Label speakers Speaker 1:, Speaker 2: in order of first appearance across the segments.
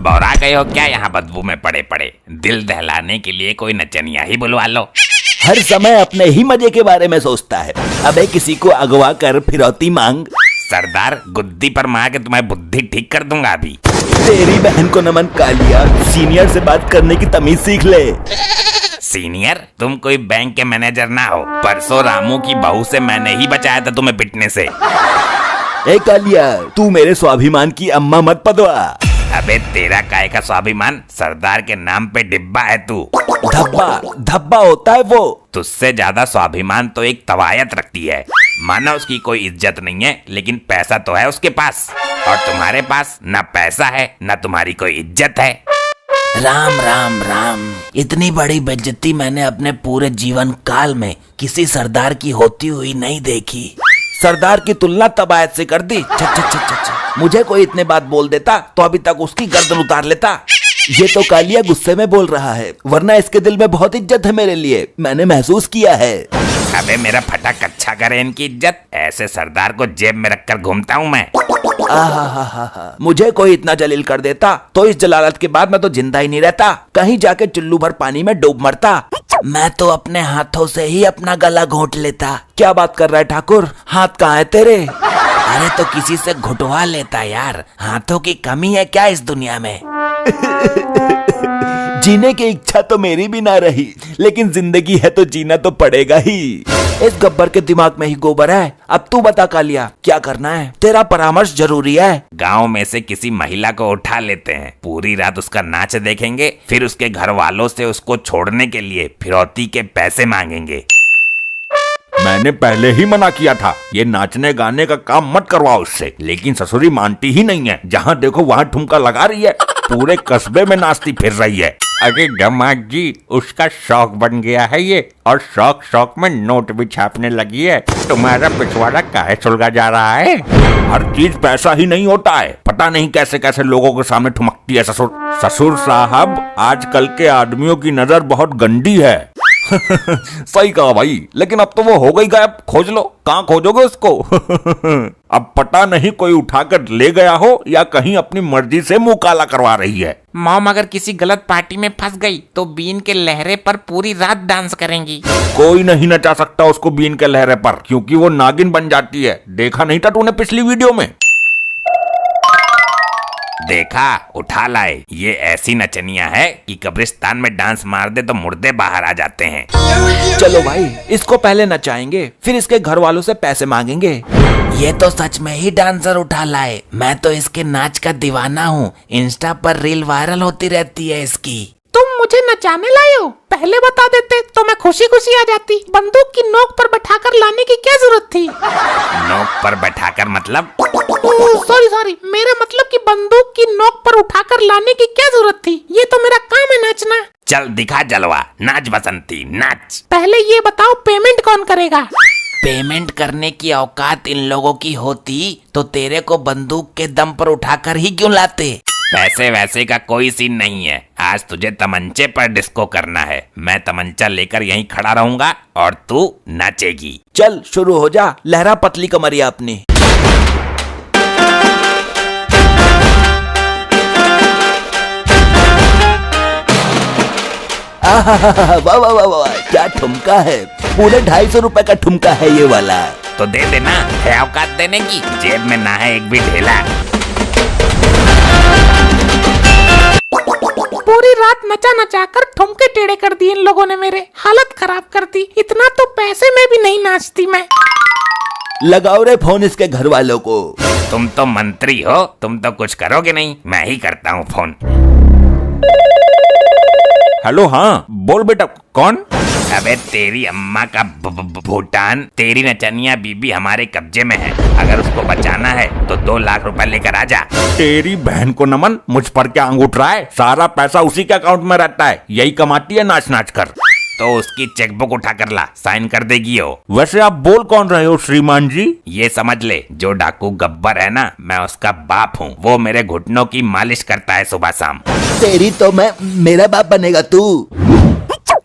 Speaker 1: बौरा गए हो क्या यहाँ बदबू में पड़े पड़े? दिल दहलाने के लिए कोई नचनिया ही बुलवा लो।
Speaker 2: हर समय अपने ही मजे के बारे में सोचता है। अबे किसी को अगवा कर फिरौती मांग।
Speaker 1: सरदार गुद्दी पर मार के तुम्हारी बुद्धि ठीक कर दूंगा अभी।
Speaker 2: तेरी बहन को नमन कालिया, सीनियर से बात करने की तमीज सीख ले।
Speaker 1: सीनियर? तुम कोई बैंक के मैनेजर ना हो। परसों रामू की बहू से मैंने ही बचाया था तुम्हें पिटने से।
Speaker 2: ए कालिया, तू मेरे स्वाभिमान की अम्मा मत पदवा।
Speaker 1: अबे तेरा काय का स्वाभिमान? सरदार के नाम पे डिब्बा है तू।
Speaker 2: धब्बा धब्बा होता है वो।
Speaker 1: तुझसे ज्यादा स्वाभिमान तो एक तवायत रखती है। माना उसकी कोई इज्जत नहीं है, लेकिन पैसा तो है उसके पास, और तुम्हारे पास ना पैसा है ना तुम्हारी कोई इज्जत है।
Speaker 3: राम राम राम। इतनी बड़ी बेइज्जती मैंने अपने पूरे जीवन काल में किसी सरदार की होती हुई नहीं देखी।
Speaker 2: सरदार की तुलना तबायत से कर दी। मुझे कोई इतने बात बोल देता तो अभी तक उसकी गर्दन उतार लेता। ये तो कालिया गुस्से में बोल रहा है, वरना इसके दिल में बहुत इज्जत है मेरे लिए। मैंने महसूस किया है।
Speaker 1: अबे मेरा फटा कच्चा करे इनकी इज्जत। ऐसे सरदार को जेब में रखकर घूमता हूँ मैं।
Speaker 2: मुझे कोई इतना जलील कर देता तो इस जलालत के बाद मैं तो जिंदा ही नहीं रहता, कहीं जाके चुल्लू भर पानी में डूब मरता।
Speaker 3: मैं तो अपने हाथों से ही अपना गला घोंट लेता।
Speaker 2: क्या बात कर रहा है ठाकुर? हाथ कहाँ है तेरे?
Speaker 3: अरे तो किसी से घुटवा लेता यार। हाथों की कमी है क्या इस दुनिया में?
Speaker 2: जीने की इच्छा तो मेरी भी ना रही, लेकिन जिंदगी है तो जीना तो पड़ेगा ही। इस गब्बर के दिमाग में ही गोबर है। अब तू बता कालिया, क्या करना है? तेरा परामर्श जरूरी है।
Speaker 1: गांव में से किसी महिला को उठा लेते हैं, पूरी रात उसका नाच देखेंगे, फिर उसके घर वालों से उसको छोड़ने के लिए फिरौती के पैसे मांगेंगे।
Speaker 4: मैंने पहले ही मना किया था, ये नाचने गाने का काम मत करवाओ उससे, लेकिन ससुरी मानती ही नहीं है। जहाँ देखो वहाँ ठुमका लगा रही है, पूरे कस्बे में नाचती फिर रही है।
Speaker 5: अरे दामाद जी, उसका शौक बन गया है ये, और शौक शौक में नोट भी छापने लगी है। तुम्हारा पिछवाड़ा काहे सुलगा जा रहा है?
Speaker 4: हर चीज पैसा ही नहीं होता है। पता नहीं कैसे कैसे लोगों के सामने ठुमकती है ससुर। ससुर साहब, आजकल के आदमियों की नजर बहुत गंदी है। सही कहा भाई, लेकिन अब तो वो हो गई गायब। खोज लो, कहाँ खोजोगे उसको? अब पता नहीं कोई उठाकर ले गया हो या कहीं अपनी मर्जी से मुंह काला करवा रही है।
Speaker 6: मॉम अगर किसी गलत पार्टी में फंस गई तो बीन के लहरे पर पूरी रात डांस करेंगी।
Speaker 4: कोई नहीं नचा सकता उसको बीन के लहरे पर, क्योंकि वो नागिन बन जाती है। देखा नहीं था तूने पिछली वीडियो में?
Speaker 1: देखा, उठा लाए। ये ऐसी नचनिया है कि कब्रिस्तान में डांस मार दे तो मुर्दे बाहर आ जाते हैं।
Speaker 2: चलो भाई, इसको पहले नचाएंगे, फिर इसके घर वालों से पैसे मांगेंगे।
Speaker 3: ये तो सच में ही डांसर उठा लाए। मैं तो इसके नाच का दीवाना हूँ। इंस्टा पर रील वायरल होती रहती है इसकी।
Speaker 6: तुम मुझे नचाने लाए हो? पहले बता देते तो मैं खुशी खुशी आ जाती। बंदूक की नोक पर बैठाकर लाने की क्या जरूरत थी?
Speaker 1: नोक पर बैठाकर मतलब?
Speaker 6: सॉरी, मेरा मतलब कि बंदूक की नोक पर उठाकर लाने की क्या जरूरत थी? ये तो मेरा काम है नाचना।
Speaker 1: चल दिखा जलवा, नाच बसंती नाच।
Speaker 6: पहले ये बताओ पेमेंट कौन करेगा?
Speaker 3: पेमेंट करने की औकात इन लोगों की होती तो तेरे को बंदूक के दम पर उठाकर ही क्यों लाते?
Speaker 1: पैसे वैसे का कोई सीन नहीं है। आज तुझे तमंचे पर डिस्को करना है। मैं तमंचा लेकर यहीं खड़ा रहूंगा और तू नाचेगी।
Speaker 2: चल शुरू हो जा, लहरा पतली कमरिया अपनी। वाह वाह वाह वाह, क्या ठुमका है। पूरे 250 रुपए का ठुमका है ये वाला।
Speaker 1: तो दे देना, है औकात देने की? जेब में ना है एक भी ढेला।
Speaker 6: पूरी रात नचा नचा कर ठुमके टेढ़े कर दिए इन लोगों ने। मेरे हालत खराब कर दी। इतना तो पैसे में भी नहीं नाचती मैं।
Speaker 2: लगाओ रे फोन इसके घर वालों को।
Speaker 1: तुम तो मंत्री हो, तुम तो कुछ करोगे नहीं, मैं ही करता हूँ फोन।
Speaker 4: हेलो, हाँ बोल बेटा, कौन?
Speaker 1: अबे तेरी अम्मा का भूटान। तेरी नचनिया बीबी हमारे कब्जे में है। अगर उसको बचाना है तो 2 लाख रुपए लेकर आ जा।
Speaker 4: तेरी बहन को नमन, मुझ पर क्या अंगूठ रहा है? सारा पैसा उसी के अकाउंट में रहता है, यही कमाती है नाच नाच कर।
Speaker 1: तो उसकी चेकबुक उठा कर ला, साइन कर देगी वो।
Speaker 4: वैसे आप बोल कौन रहे हो श्रीमान जी?
Speaker 1: ये समझ ले, जो डाकू गब्बर है ना, मैं उसका बाप हूँ। वो मेरे घुटनों की मालिश करता है सुबह शाम।
Speaker 2: तेरी तो मैं, मेरा बाप बनेगा तू।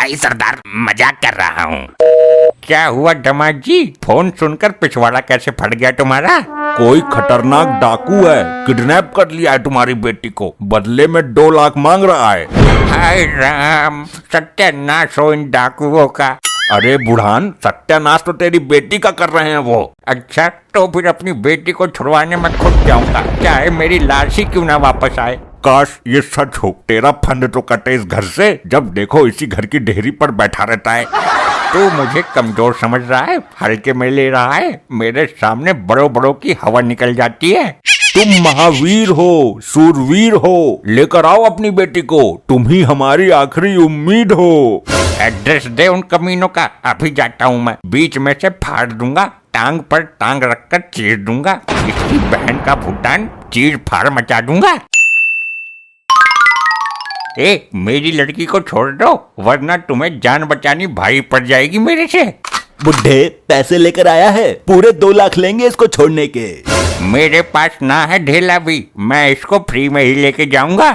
Speaker 1: आई सरदार, मजाक कर रहा हूँ।
Speaker 5: क्या हुआ दामाद जी? फोन सुनकर पिछवाड़ा कैसे फट गया तुम्हारा?
Speaker 4: कोई खतरनाक डाकू है, किडनैप कर लिया है तुम्हारी बेटी को, बदले में 2 लाख मांग रहा है।
Speaker 5: हाय राम, सत्यानाश हो इन डाकुओं का।
Speaker 4: अरे बुढ़ान, सत्यानाश तो तेरी बेटी का कर रहे हैं वो।
Speaker 5: अच्छा, तो फिर अपनी बेटी को छुड़वाने में खुद जाऊंगा, चाहे मेरी लाश ही क्यों ना वापस आए।
Speaker 4: काश ये सच हो, तेरा फंड तो कटे इस घर से, जब देखो इसी घर की ढेरी पर बैठा रहता है।
Speaker 5: तू मुझे कमजोर समझ रहा है, हल्के में ले रहा है। मेरे सामने बड़ों बड़ों की हवा निकल जाती है।
Speaker 4: तुम महावीर हो, सूरवीर हो, लेकर आओ अपनी बेटी को, तुम ही हमारी आखिरी उम्मीद हो।
Speaker 5: एड्रेस दे उन कमीनों का, अभी जाता हूँ मैं। बीच में से फाड़ दूंगा, टांग पर टांग रखकर चीर दूंगा, इसकी बहन का भुटान चीर फाड़ मचा दूंगा। ए, मेरी लड़की को छोड़ दो, वरना तुम्हें जान बचानी भारी पड़ जाएगी मेरे से।
Speaker 2: बुढ़े पैसे लेकर आया है, पूरे 2 लाख लेंगे इसको छोड़ने के।
Speaker 5: मेरे पास ना है ढेला भी, मैं इसको फ्री में ही लेके जाऊंगा।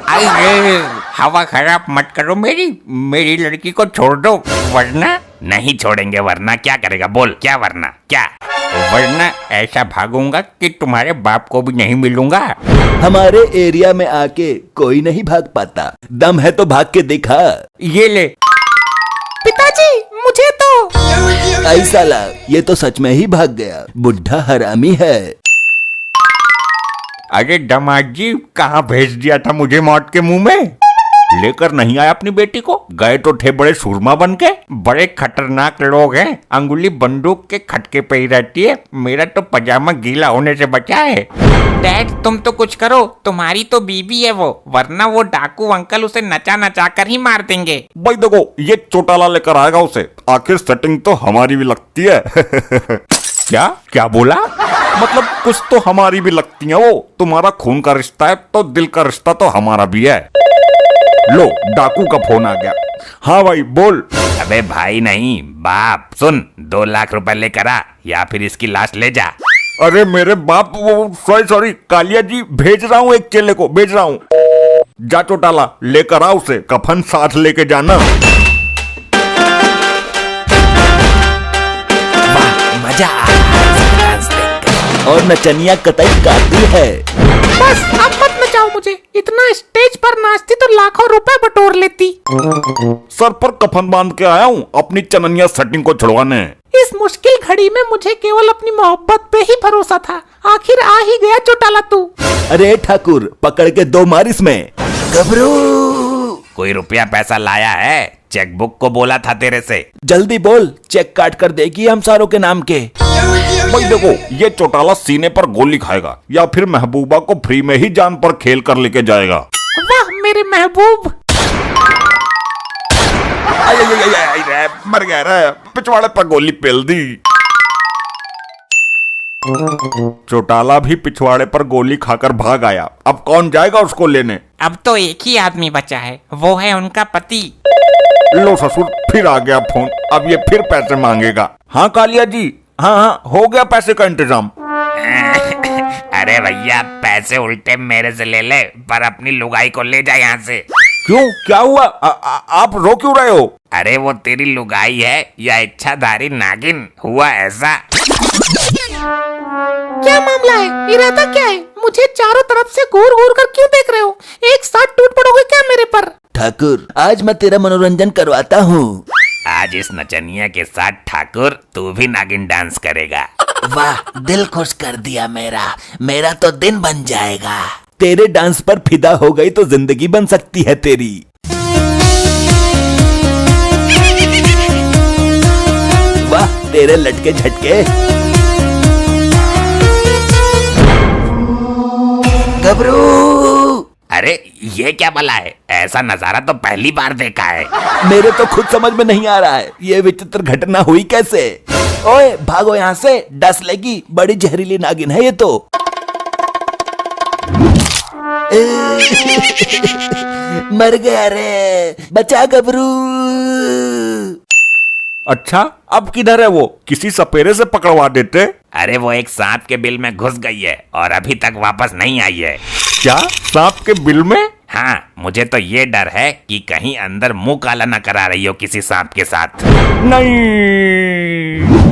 Speaker 5: अरे हवा खराब मत करो मेरी लड़की को छोड़ दो, वरना।
Speaker 1: नहीं छोड़ेंगे, वरना क्या करेगा? बोल, क्या वरना क्या?
Speaker 5: वरना ऐसा भागूंगा कि तुम्हारे बाप को भी नहीं मिलूंगा।
Speaker 2: हमारे एरिया में आके कोई नहीं भाग पाता, दम है तो भाग के दिखा।
Speaker 5: ये ले।
Speaker 6: पिताजी, मुझे तो।
Speaker 2: ऐसा ला, ये तो सच में ही भाग गया, बुढ़ा हरामी है।
Speaker 5: अरे दामाद जी, कहाँ भेज दिया था मुझे मौत के मुंह में?
Speaker 4: लेकर नहीं आया अपनी बेटी को? गए तो थे बड़े सूरमा बन के।
Speaker 5: बड़े खतरनाक लोग हैं, अंगुली बंदूक के खटके पे ही रहती है। मेरा तो पजामा गीला होने से बचा है।
Speaker 6: डैड, तुम तो कुछ करो, तुम्हारी तो बीबी है वो, वरना वो डाकू अंकल उसे नचा नचा कर ही मार देंगे।
Speaker 4: भाई देखो, ये चौटाला लेकर आएगा उसे, आखिर सेटिंग तो हमारी भी लगती है। क्या क्या बोला? मतलब कुछ तो हमारी भी लगती है वो। तुम्हारा खून का रिश्ता है तो दिल का रिश्ता तो हमारा भी है। लो, डाकू का फोन आ गया। हाँ भाई बोल।
Speaker 1: अबे भाई नहीं बाप, सुन, 2 लाख रुपए लेकर आ, या फिर इसकी लाश ले जा।
Speaker 4: अरे मेरे बाप, वो सॉरी कालिया जी, भेज रहा हूँ, एक चेले को भेज रहा हूँ। जा चौटाला, लेकर आ उसे, कफन साथ लेके जाना।
Speaker 3: मजा आ रहा है डांस देखकर।
Speaker 2: और नचनिया कतई काटती है।
Speaker 6: बस अब मत नचाओ मुझे, इतना स्टेज पर नाचती तो लाखों रुपए बटोर लेती।
Speaker 4: सर पर कफन बांध के आया हूँ अपनी चननिया सेटिंग को छुड़वाने।
Speaker 6: इस मुश्किल घड़ी में मुझे केवल अपनी मोहब्बत पे ही भरोसा था, आखिर आ ही गया चौटाला तू।
Speaker 2: अरे ठाकुर, पकड़ के 2 मार इसमें।
Speaker 3: गबरू,
Speaker 1: कोई रुपया पैसा लाया है? चेकबुक को बोला था तेरे से।
Speaker 2: जल्दी बोल, चेक काट कर देगी हम सारों के नाम के।
Speaker 4: भाई देखो, ये चौटाला सीने पर गोली खाएगा या फिर महबूबा को फ्री में ही जान पर खेल कर लेके जाएगा।
Speaker 6: वाह मेरे महबूब।
Speaker 4: मर गया रे, पिछवाड़े पर गोली पेल दी। चौटाला भी पिछवाड़े पर गोली खाकर भाग आया। अब कौन जाएगा उसको लेने?
Speaker 6: अब तो एक ही आदमी बचा है, वो है उनका पति।
Speaker 4: लो ससुर, फिर आ गया फोन, अब ये फिर पैसे मांगेगा। हाँ कालिया जी, हाँ हो गया पैसे का इंतजाम।
Speaker 1: अरे भैया, पैसे उल्टे मेरे से ले ले, पर अपनी लुगाई को ले जा यहाँ से।
Speaker 4: क्यों, क्या हुआ? आप रो क्यों रहे हो?
Speaker 1: अरे वो तेरी लुगाई है या इच्छाधारी नागिन? हुआ ऐसा।
Speaker 6: क्या मामला है? इरादा क्या है? मुझे चारों तरफ से घूर घूर कर क्यों देख रहे हो? एक साथ टूट पड़ोगे क्या मेरे पर?
Speaker 2: ठाकुर, आज मैं तेरा मनोरंजन करवाता हूँ।
Speaker 1: आज इस नचनिया के साथ ठाकुर तू भी नागिन डांस करेगा।
Speaker 3: वाह, दिल खुश कर दिया मेरा तो दिन बन जाएगा।
Speaker 2: तेरे डांस पर फिदा हो गई तो जिंदगी बन सकती है तेरी। वाह तेरे लटके झटके।
Speaker 3: गबरू,
Speaker 1: अरे ये क्या भला है? ऐसा नजारा तो पहली बार देखा है।
Speaker 2: मेरे तो खुद समझ में नहीं आ रहा है, ये विचित्र घटना हुई कैसे? ओए भागो यहाँ से, डस लेगी, बड़ी जहरीली नागिन है ये तो। मर गया रे, बचा गबरू।
Speaker 4: अच्छा, अब किधर है वो? किसी सपेरे से पकड़वा देते।
Speaker 1: अरे वो एक सांप के बिल में घुस गई है और अभी तक वापस नहीं आई है।
Speaker 4: क्या, सांप के बिल में?
Speaker 1: हाँ, मुझे तो ये डर है कि कहीं अंदर मुंह काला न करा रही हो किसी सांप के साथ।
Speaker 4: नहीं।